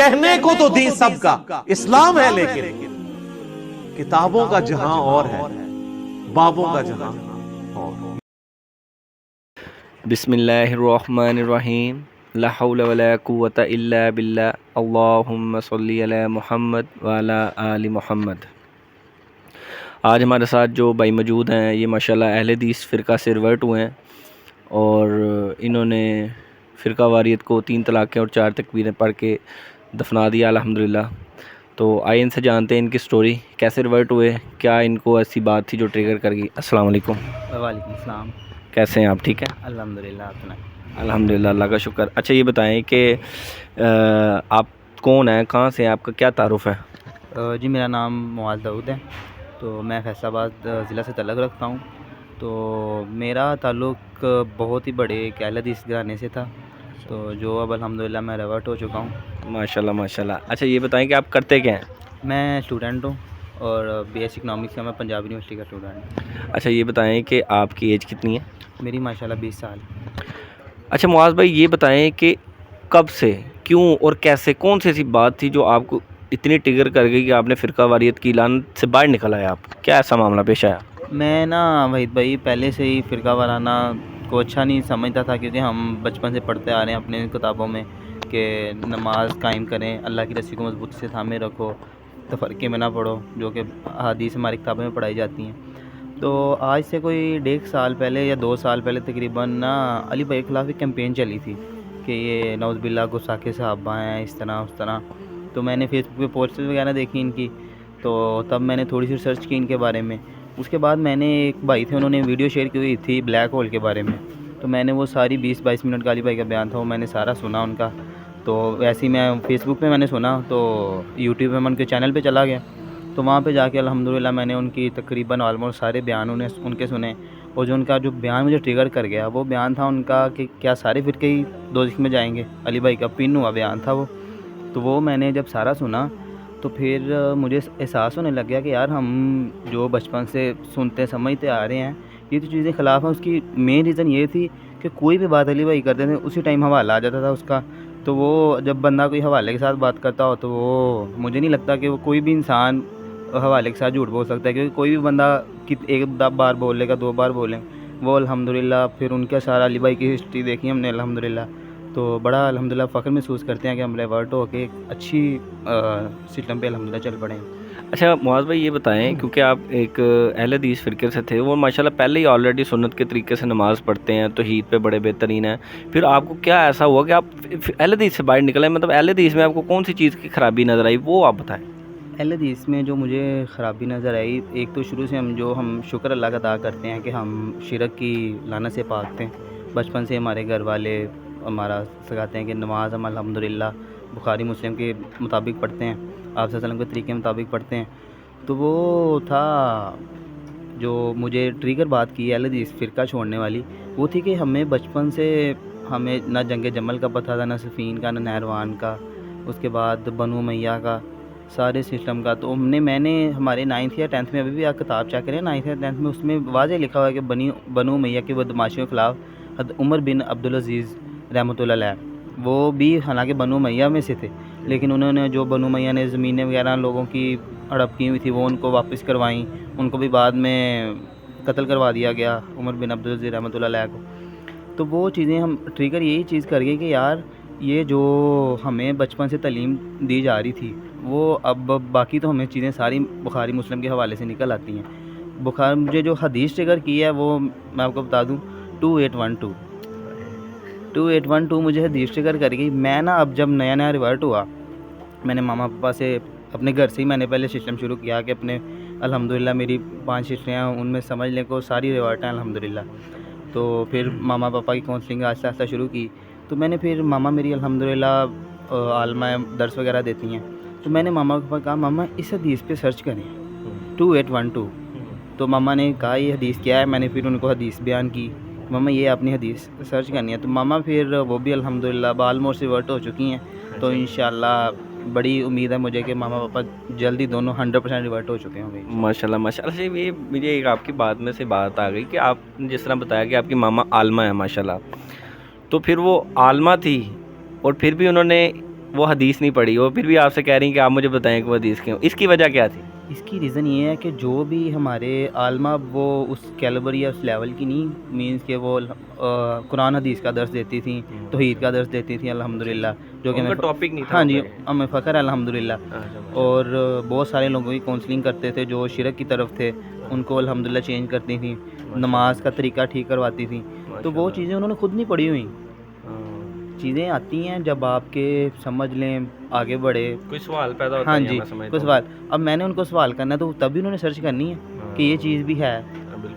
کہنے کو تو دین سب کا اسلام ہے، لیکن کتابوں کا جہاں اور ہے، بابوں کا جہاں اور۔ بسم اللہ الرحمن الرحیم، لا حول ولا قوۃ الا باللہ، اللہم صلی علی محمد وعلی آل محمد۔ آج ہمارے ساتھ جو بھائی موجود ہیں یہ ماشاءاللہ اہل حدیث فرقہ سے ریورٹ ہوئے ہیں، اور انہوں نے فرقہ واریت کو 3 طلاقیں اور 4 تکبیریں پڑھ کے دفنا دیا الحمدللہ۔ تو آئے ان سے جانتے ہیں ان کی سٹوری، کیسے ریورٹ ہوئے، کیا ان کو ایسی بات تھی جو ٹریگر کر گئی۔ السلام علیکم۔ وعلیکم السلام۔ کیسے ہیں آپ؟ ٹھیک ہیں الحمدللہ، آپ سنائیں؟ الحمدللہ، اللہ کا شکر۔ اچھا یہ بتائیں کہ آپ کون ہیں، کہاں سے ہیں، آپ کا کیا تعارف ہے؟ جی میرا نام معاذ داؤد ہے، تو میں فیصل آباد ضلع سے تعلق رکھتا ہوں۔ تو میرا تعلق بہت ہی بڑے ایک اہل حدیث گھرانے سے تھا، تو جو اب الحمدللہ میں ریورٹ ہو چکا ہوں۔ ماشاءاللہ ماشاءاللہ۔ اچھا یہ بتائیں کہ آپ کرتے کیا ہیں؟ میں اسٹوڈنٹ ہوں، اور بی ایس سی اکنامکس کا، میں پنجاب یونیورسٹی کا اسٹوڈنٹ ہوں۔ اچھا یہ بتائیں کہ آپ کی ایج کتنی ہے؟ میری ماشاءاللہ 20 سال۔ اچھا معاذ بھائی یہ بتائیں کہ کب سے، کیوں اور کیسے، کون سی ایسی بات تھی جو آپ کو اتنی ٹریگر کر گئی کہ آپ نے فرقہ واریت کی لعنت سے باہر نکل آئے؟ آپ کیا ایسا معاملہ پیش آیا؟ میں وحید بھائی پہلے سے ہی فرقہ وارانہ کو اچھا نہیں سمجھتا تھا، کیونکہ ہم بچپن سے پڑھتے آ رہے ہیں اپنے کتابوں میں کہ نماز قائم کریں، اللہ کی رسی کو مضبوط سے تھامے رکھو، تفرقے میں نہ پڑھو، جو کہ احادیث ہماری کتابوں میں پڑھائی جاتی ہیں۔ تو آج سے کوئی 1.5 سال پہلے یا 2 سال پہلے تقریباً علی بھائی کے خلاف ایک کیمپین چلی تھی کہ یہ نعوذ باللہ گستاخ صحابہ ہیں، اس طرح اس طرح۔ تو میں نے فیس بک پہ پوسٹر وغیرہ دیکھی ان کی، تو تب میں نے تھوڑی سی ریسرچ کی ان کے بارے میں۔ اس کے بعد میں نے ایک بھائی تھے، انہوں نے ویڈیو شیئر کی ہوئی تھی بلیک ہول کے بارے میں، تو میں نے وہ ساری 20-22 منٹ کا علی بھائی کا بیان تھا، وہ میں نے سارا سنا ان کا۔ تو ویسے ہی میں فیس بک پہ میں نے سنا، تو یوٹیوب پہ میں ان کے چینل پہ چلا گیا، تو وہاں پہ جا کے الحمدللہ میں نے ان کی تقریباً آلموسٹ سارے بیان ان کے سنے، اور جو ان کا جو بیان مجھے ٹریگر کر گیا وہ بیان تھا ان کا کہ کیا سارے فرقے ہی دوزخ میں جائیں گے۔ علی بھائی کا پن ہوا بیان تھا وہ، تو وہ میں نے جب سارا سنا تو پھر مجھے احساس ہونے لگ گیا کہ یار ہم جو بچپن سے سنتے سمجھتے آ رہے ہیں یہ تو چیزیں خلاف ہیں۔ اس کی مین ریزن یہ تھی کہ کوئی بھی بات علی بھائی کرتے تھے اسی ٹائم حوالہ آ جاتا تھا اس کا، تو وہ جب بندہ کوئی حوالے کے ساتھ بات کرتا ہو تو وہ مجھے نہیں لگتا کہ وہ کوئی بھی انسان حوالے کے ساتھ جھوٹ بول سکتا ہے، کیونکہ کوئی بھی بندہ ایک بار بول لے گا، 2 بار بولیں وہ الحمدللہ۔ پھر ان کا سارا علی بھائی کی ہسٹری دیکھی ہم نے الحمدللہ، تو بڑا الحمدللہ فخر محسوس کرتے ہیں کہ ہم ریورٹ ہو کے ایک اچھی سسٹم پہ الحمدللہ چل پڑے ہیں۔ اچھا معاذ بھائی یہ بتائیں، کیونکہ آپ ایک اہل حدیث فرقے سے تھے، وہ ماشاءاللہ پہلے ہی آلریڈی سنت کے طریقے سے نماز پڑھتے ہیں، توحید پہ بڑے بہترین ہیں، پھر آپ کو کیا ایسا ہوا کہ آپ اہل حدیث سے باہر نکلے؟ مطلب اہل حدیث میں آپ کو کون سی چیز کی خرابی نظر آئی وہ آپ بتائیں۔ اہل حدیث میں جو مجھے خرابی نظر آئی، ایک تو شروع سے ہم شکر اللہ کا ادا کرتے ہیں کہ ہم شرک کی لعنت سے پاک تھے۔ بچپن سے ہمارے گھر والے ہمارا سکھاتے ہیں کہ نماز ہم الحمدللہ بخاری مسلم کے مطابق پڑھتے ہیں، آپ صلی اللہ علیہ وسلم کے طریقے کے مطابق پڑھتے ہیں۔ تو وہ تھا جو مجھے ٹریگر بات کی اہل حدیث فرقہ چھوڑنے والی، وہ تھی کہ ہمیں بچپن سے ہمیں نہ جنگ جمل کا پتہ تھا، نہ صفین کا، نہ نہروان کا، اس کے بعد بنو امیہ کا، سارے سسٹم کا۔ تو میں نے ہمارے 9th یا 10th میں ابھی بھی آپ کتاب چیک کریں 9th یا 10th میں، اس میں واضح لکھا ہوا ہے کہ بنو امیہ کی بدماشیوں کے خلاف عمر بن عبدالعزیز رحمۃ اللہ علیہ، وہ بھی حالانکہ بنو امیہ میں سے تھے، لیکن انہوں نے جو بنو امیہ نے زمینیں وغیرہ لوگوں کی ہڑپ کی ہوئی تھی وہ ان کو واپس کروائیں، ان کو بھی بعد میں قتل کروا دیا گیا عمر بن عبدالعزیز رحمۃ اللہ علیہ کو۔ تو وہ چیزیں ہم ٹریگر یہی چیز کر گئی کہ یار یہ جو ہمیں بچپن سے تعلیم دی جا رہی تھی وہ اب باقی تو ہمیں چیزیں ساری بخاری مسلم کے حوالے سے نکل آتی ہیں۔ مجھے جو حدیث ٹریگر کی ہے وہ میں آپ کو بتا دوں 2812 مجھے حدیث ٹریگر کر گئی۔ میں اب جب نیا ریورٹ ہوا، میں نے ماما پاپا سے اپنے گھر سے ہی میں نے پہلے سسٹم شروع کیا کہ اپنے الحمدللہ میری 5 سسٹریں ہیں، ان میں سمجھ لیں کو ساری ریورٹ ہیں الحمدللہ۔ تو پھر ماما پاپا کی کاؤنسلنگ آہستہ آہستہ شروع کی، تو میں نے پھر ماما میری الحمدللہ عالمہ درس وغیرہ دیتی ہیں، تو میں نے ماما کو کہا ماما اس حدیث پہ سرچ کریں 2812۔ تو ماما نے کہا یہ حدیث کیا ہے، میں نے پھر ان کو حدیث بیان کی، ماما یہ اپنی حدیث سرچ کرنی ہے۔ تو ماما پھر وہ بھی الحمدللہ آلموسٹ ریورٹ ہو چکی ہیں، تو انشاءاللہ بڑی امید ہے مجھے کہ ماما پاپا جلدی دونوں 100% ریورٹ ہو چکے ہوں گے ماشاءاللہ ماشاءاللہ۔ یہ مجھے ایک آپ کی بات میں سے بات آ گئی کہ آپ نے جس طرح بتایا کہ آپ کی ماما عالمہ ہے ماشاءاللہ، تو پھر وہ عالمہ تھی اور پھر بھی انہوں نے وہ حدیث نہیں پڑھی, وہ پھر بھی آپ سے کہہ رہی ہیں کہ آپ مجھے بتائیں کہ وہ حدیث کیوں, اس کی وجہ کیا تھی؟ اس کی ریزن یہ ہے کہ جو بھی ہمارے عالمہ وہ اس کیلیبر یا اس لیول کی نہیں, مینس کہ وہ قرآن حدیث کا درس دیتی تھیں, توحید کا درس دیتی تھیں الحمدللہ, جو کہ ان کا ہمیں ٹاپک نہیں تھا. ہاں جی ہمیں فخر ہے الحمدللہ. اور بہت سارے لوگوں کی کاؤنسلنگ کرتے تھے جو شرک کی طرف تھے, ان کو الحمدللہ چینج کرتی تھیں, نماز کا طریقہ ٹھیک کرواتی تھیں. تو وہ چیزیں انہوں نے خود نہیں پڑھی ہوئیں, چیزیں آتی ہیں جب آپ کے سمجھ لیں آگے بڑھے, کوئی سوال پیدا ہوتا ہاں ہے. جی کوئی سوال, اب میں نے ان کو سوال کرنا ہے تو تبھی انہوں نے سرچ کرنی ہے کہ یہ چیز بھی ہے.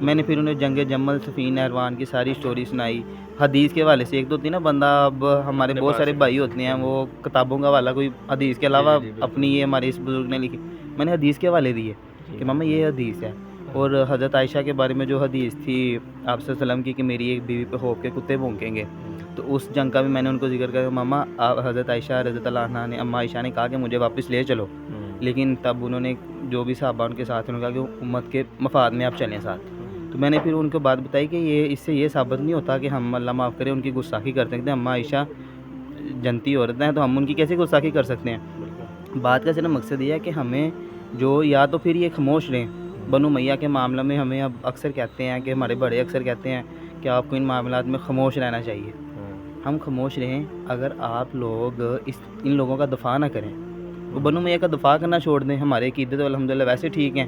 میں نے پھر انہیں جنگ جمل سفین نہروان کی ساری سٹوری سنائی حدیث کے حوالے سے. ایک تو ہوتی ہے نا بندہ, اب ہمارے بہت سارے بھائی ہوتے ہیں وہ کتابوں کا حوالہ کوئی حدیث کے علاوہ اپنی, یہ ہمارے اس بزرگ نے لکھی, میں نے حدیث کے حوالے دیے کہ ماما یہ حدیث ہے. اور حضرت عائشہ کے بارے میں جو حدیث تھی آپ صلی اللہ علیہ وسلم کی کہ میری ایک بیوی پہ ہو کے کتے بھونکیں گے, تو اس جنگ کا بھی میں نے ان کو ذکر کیا ماما حضرت عائشہ رضی اللہ عنہا نے, اماں عائشہ نے کہا کہ مجھے واپس لے چلو, لیکن تب انہوں نے جو بھی صحابہ ان کے ساتھ انہوں نے کہا کہ امت کے مفاد میں آپ چلیں ساتھ. تو میں نے پھر ان کو بات بتائی کہ یہ اس سے یہ ثابت نہیں ہوتا کہ ہم اللہ معاف کرے ان کی گستاخی کر سکتے ہیں. اماں عائشہ جنتی عورتیں ہیں تو ہم ان کی کیسے گستاخی کر سکتے ہیں. بات کا صرف مقصد یہ ہے کہ ہمیں جو یا تو پھر یہ خاموش رہیں. بنو امیہ کے معاملہ میں ہمیں اب اکثر کہتے ہیں کہ ہمارے بڑے اکثر کہتے ہیں کہ آپ کو ان معاملات میں خاموش رہنا چاہیے. ہم خاموش رہیں اگر آپ لوگ ان لوگوں کا دفاع نہ کریں. وہ بنو امیہ کا دفاع کرنا چھوڑ دیں, ہمارے عقیدے تو الحمدللہ ویسے ٹھیک ہیں,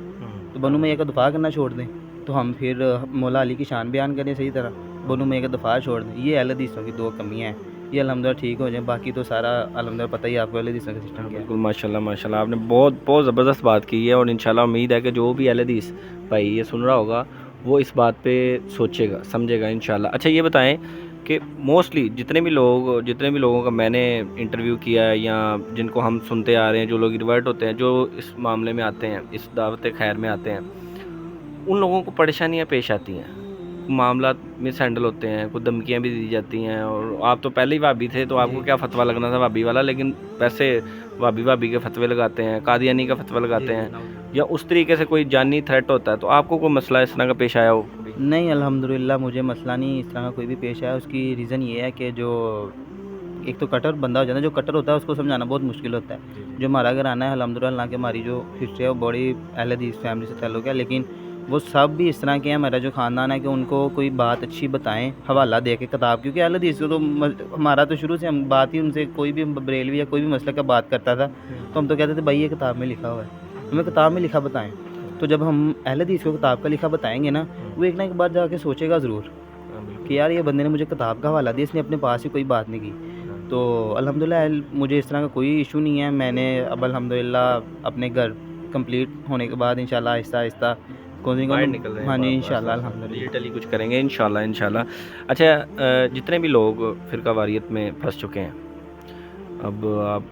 تو بنو امیہ کا دفاع کرنا چھوڑ دیں, تو ہم پھر مولا علی کی شان بیان کریں صحیح طرح, بنو امیہ کا دفاع چھوڑ دیں. یہ اہل حدیثوں کی دو کمیاں ہیں, یہ الحمدللہ ٹھیک ہو جائیں. باقی تو سارا الحمدللہ پتہ ہی آپ کو اہل حدیثوں کا سسٹم کیا ہے. بالکل ماشاءاللہ ماشاءاللہ, آپ نے بہت زبردست بات کی ہے, اور انشاءاللہ امید ہے کہ جو بھی اہل حدیث بھائی یہ سن رہا ہوگا وہ اس بات پہ سوچے گا, سمجھے گا انشاءاللہ. اچھا یہ بتائیں کہ موسٹلی جتنے بھی لوگوں کا میں نے انٹرویو کیا ہے یا جن کو ہم سنتے آ رہے ہیں, جو لوگ ریورٹ ہوتے ہیں, جو اس معاملے میں آتے ہیں, اس دعوت خیر میں آتے ہیں, ان لوگوں کو پریشانیاں پیش آتی ہیں, معاملات مس ہینڈل ہوتے ہیں, کچھ دھمکیاں بھی دی جاتی ہیں. اور آپ تو پہلے ہی وہابی تھے تو آپ کو کیا فتویٰ لگنا تھا وہابی والا, لیکن ویسے وہابی کے فتوے لگاتے ہیں, قادیانی کا فتویٰ لگاتے ہیں, یا اس طریقے سے کوئی جانی تھریٹ ہوتا ہے. تو آپ کو کوئی مسئلہ اس طرح کا پیش آیا ہو؟ نہیں الحمدللہ مجھے مسئلہ نہیں اس طرح کا کوئی بھی پیش آیا. اس کی ریزن یہ ہے کہ جو ایک تو کٹر بندہ ہو جاتا ہے, جو کٹر ہوتا ہے اس کو سمجھانا بہت مشکل ہوتا ہے. جو ہمارا گھر آنا ہے الحمدللہ کہ ہماری جو ہسٹری ہے وہ بڑی اہل حدیث فیملی سے تعلق ہے, لیکن وہ سب بھی اس طرح کے ہیں. ہمارا جو خاندان ہے کہ ان کو کوئی بات اچھی بتائیں حوالہ دے کے کتاب, کیونکہ اہل حدیث کو تو ہمارا تو شروع سے ہم بات ہی ان سے, کوئی بھی بریلوی یا کوئی بھی مسئلہ کا بات کرتا تھا تو ہم تو کہتے تھے بھائی یہ کتاب میں لکھا ہوا ہے, ہمیں کتاب میں لکھا بتائیں. تو جب ہم اہل حدیث کو کتاب کا لکھا بتائیں گے نا, وہ ایک نہ ایک بار جا کے سوچے گا ضرور کہ یار یہ بندے نے مجھے کتاب کا حوالہ دیا, اس نے اپنے پاس ہی کوئی بات نہیں کی. تو الحمدللہ مجھے اس طرح کا کوئی ایشو نہیں ہے. میں نے اب الحمدللہ اپنے گھر کمپلیٹ ہونے کے بعد انشاءاللہ آہستہ آہستہ ہاں جی انشاءاللہ الحمدللہ ڈیجیٹلی کچھ کریں گے انشاءاللہ. اچھا جتنے بھی لوگ فرقہ واریت میں پھنس چکے ہیں, اب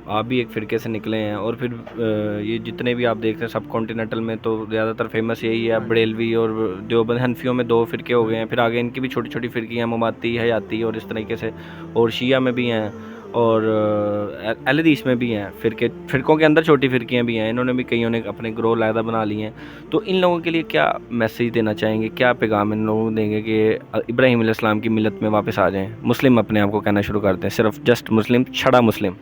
آپ بھی ایک فرقے سے نکلے ہیں, اور پھر یہ جتنے بھی آپ دیکھتے ہیں سب کانٹیننٹل میں تو زیادہ تر فیمس یہی ہے, بریلوی اور دیوبند. حنفیوں میں 2 فرقے ہو گئے ہیں, پھر آگے ان کی بھی چھوٹی چھوٹی فرقے ہیں, مماتی, حیاتی اور اس طریقے سے, اور شیعہ میں بھی ہیں, اور اہل حدیث میں بھی ہیں فرقوں کے اندر چھوٹی فرقیاں بھی ہیں. انہوں نے بھی کئیوں نے اپنے گروہ علیحدہ بنا لیے ہیں. تو ان لوگوں کے لیے کیا میسیج دینا چاہیں گے, کیا پیغام ان لوگوں کو دیں گے کہ ابراہیم علیہ السلام کی ملت میں واپس آ جائیں, مسلم اپنے آپ کو کہنا شروع کر دیں, صرف جسٹ مسلم, چھڑا مسلم؟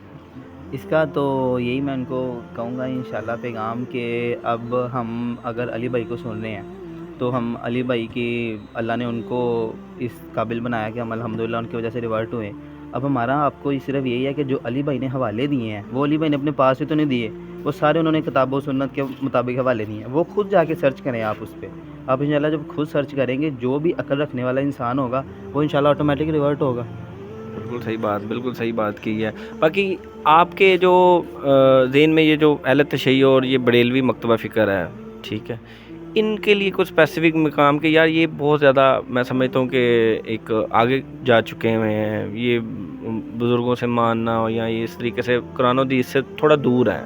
اس کا تو یہی میں ان کو کہوں گا انشاءاللہ پیغام کہ اب ہم اگر علی بھائی کو سن رہے ہیں تو ہم علی بھائی کی اللہ نے ان کو اس قابل بنایا کہ ہم الحمدللہ ان کی وجہ سے ریورٹ ہوئے. اب ہمارا آپ کو صرف یہی ہے کہ جو علی بھائی نے حوالے دیے ہیں وہ علی بھائی نے اپنے پاس سے تو نہیں دیے, وہ سارے انہوں نے کتاب و سنت کے مطابق حوالے دیے ہیں. وہ خود جا کے سرچ کریں آپ اس پہ. آپ انشاءاللہ جب خود سرچ کریں گے جو بھی عقل رکھنے والا انسان ہوگا وہ انشاءاللہ آٹومیٹک ریورٹ ہوگا. بالکل صحیح بات کی ہے. باقی آپ کے جو ذہن میں یہ جو اہل تشیع اور یہ بریلوی مکتبہ فکر ہے, ٹھیک ہے, ان کے لیے کچھ اسپیسیفک مقام کہ یار یہ بہت زیادہ میں سمجھتا ہوں کہ ایک آگے جا چکے ہوئے ہیں, یہ بزرگوں سے ماننا یا یہ اس طریقے سے قرآن و حدیث سے تھوڑا دور ہیں,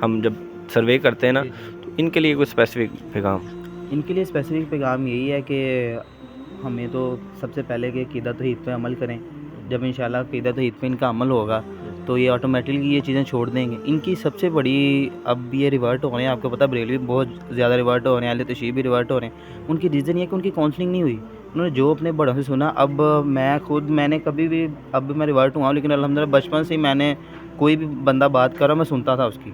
ہم جب سروے کرتے ہیں نا, تو ان کے لیے کوئی اسپیسیفک پیغام؟ ان کے لیے اسپیسیفک پیغام یہی ہے کہ ہمیں تو سب سے پہلے کہ عقیدہ توحید پہ عمل کریں. جب انشاءاللہ عقیدہ توحید پہ ان کا عمل ہوگا تو یہ آٹومیٹکلی یہ چیزیں چھوڑ دیں گے. ان کی سب سے بڑی اب یہ ریورٹ ہو رہے ہیں, آپ کو پتہ بریلوی بہت زیادہ ریورٹ ہو رہے ہیں, اہل تشیع بھی ریورٹ ہو رہے ہیں. ان کی ریزن یہ ہے کہ ان کی کاؤنسلنگ نہیں ہوئی, انہوں نے جو اپنے بڑوں سے سنا. اب میں نے کبھی بھی, اب میں ریورٹ ہوا ہوں لیکن الحمدللہ بچپن سے ہی میں نے کوئی بھی بندہ بات کر رہا میں سنتا تھا اس کی،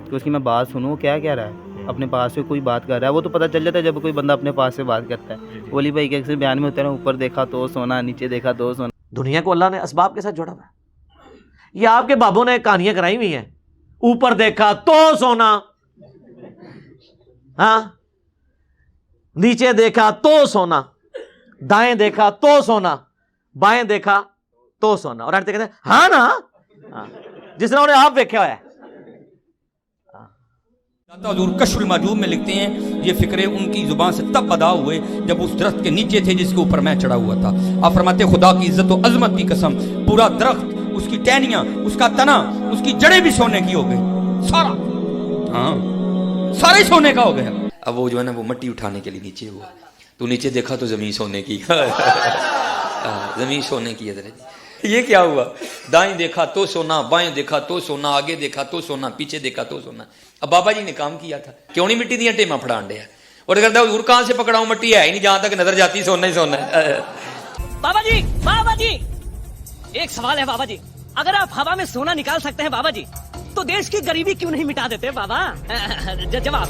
کہ اس کی میں بات سنوں وہ کیا کہہ رہا ہے، اپنے پاس سے کوئی بات کر رہا ہے، وہ تو پتہ چل جاتا ہے جب کوئی بندہ اپنے پاس سے بات کرتا ہے۔ ولی بھائی کے اکثر بیان میں ہوتا ہے نا، اوپر دیکھا تو سونا، نیچے دیکھا تو سونا۔ دنیا کو اللہ نے اسباب کے ساتھ جوڑا ہوا ہے۔ یہ آپ کے بابوں نے کہانیاں کرائی ہوئی ہیں، اوپر دیکھا تو سونا، ہاں، نیچے دیکھا تو سونا، دائیں دیکھا تو سونا، بائیں دیکھا تو سونا، اور آتے کہتے ہیں ہاں نا، ہاں، جس نے انہیں آپ دیکھا ہوا ہے۔ حضور کشف المحجوب میں لکھتے ہیں یہ فکرے ان کی زبان سے تب ادا ہوئے جب اس درخت کے نیچے تھے جس کے اوپر میں چڑھا ہوا تھا۔ آپ فرماتے خدا کی عزت و عظمت کی قسم، پورا درخت، اس کی ٹہنیاں، اس کا تنا، اس کی جڑیں بھی سونے کی ہو گئی، سارا، ہاں سارا ہی سونے کا ہو گیا۔ اب وہ جو ہے نا وہ مٹی اٹھانے کے لیے نیچے ہوا، تو نیچے دیکھا تو زمین سونے کی، زمین سونے کی ہے۔ یہ کیا ہوا؟ دائیں دیکھا تو سونا، بائیں دیکھا تو سونا، آگے دیکھا تو سونا، پیچھے دیکھا تو سونا۔ اب بابا جی نے کام کیا تھا، کیوں نہیں مٹی دیا ٹیما پھڑان دیا، اور کہتا حضور کہاں سے پکڑاؤں، مٹی ہے ہی نہیں، جہاں تک نظر جاتی سونا ہی سونا ہے۔ بابا جی ایک سوال ہے بابا جی، اگر آپ ہوا میں سونا نکال سکتے ہیں بابا جی تو دیش کی غریبی کیوں نہیں مٹا دیتے بابا؟ جواب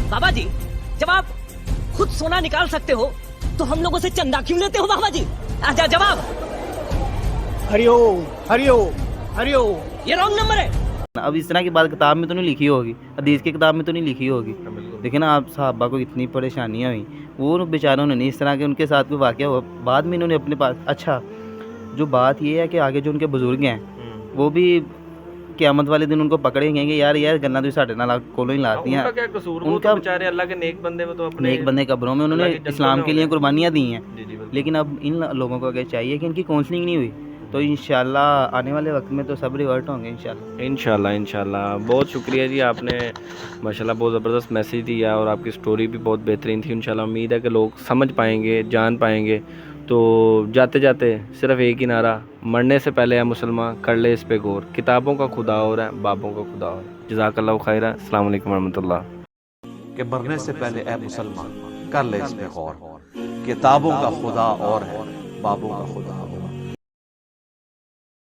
بابا جی، جب آپ خود سونا نکال سکتے ہو تو ہم لوگوں سے چندہ کیوں لیتے ہو بابا جی؟ جواب ہریوم ہریوم ہریوم۔ یہ رانگ نمبر ہے۔ اب اس طرح کی بات کتاب میں تو نہیں لکھی ہوگی، حدیث کی کتاب میں تو نہیں لکھی ہوگی۔ دیکھیں نا آپ، صحابہ کو اتنی پریشانیاں ہوئیں، وہ بیچاروں نے نہیں، اس طرح کے ان کے ساتھ کوئی واقعہ ہوا، بعد میں انہوں نے اپنے پاس۔ اچھا، جو بات یہ ہے کہ آگے جو ان کے بزرگ ہیں وہ بھی قیامت والے دن ان کو پکڑیں گے کہ یار گنا تو ساڈے نال کولوں ہی لاتی ہیں۔ ان کا کیا قصور؟ ان وہ کا تو بیچارے اللہ کے نیک بندے، وہ تو اپنے نیک بندے قبروں میں انہوں نے اللہ کی جنتوں اسلام میں کے ہو لیے گئے۔ قربانیاں دی ہیں، جی جی بالکل۔ لیکن اب ان لوگوں کو اگر چاہیے کہ ان کی کاؤنسلنگ نہیں ہوئی تو انشاءاللہ آنے والے وقت میں تو سب ریورٹ ہوں گے انشاءاللہ۔ انشاءاللہ بہت شکریہ جی، آپ نے ماشاءاللہ بہت زبردست میسیج دیا، اور آپ کی سٹوری بھی بہت بہترین تھی۔ انشاءاللہ امید ہے کہ لوگ سمجھ پائیں گے، جان پائیں گے۔ تو جاتے جاتے صرف ایک ہی نعرہ، مرنے سے پہلے ہے مسلمان کر لے اس پہ غور، کتابوں کا خدا اور ہے، بابوں کا خدا اور ہے۔ جزاک اللہ خیرہ، السلام علیکم ورحمۃ اللہ۔ کہ مرنے سے پہلے اے مسلمان کر لے اس پہ غور، کتابوں کا خدا اور ہے، بابوں کا خدا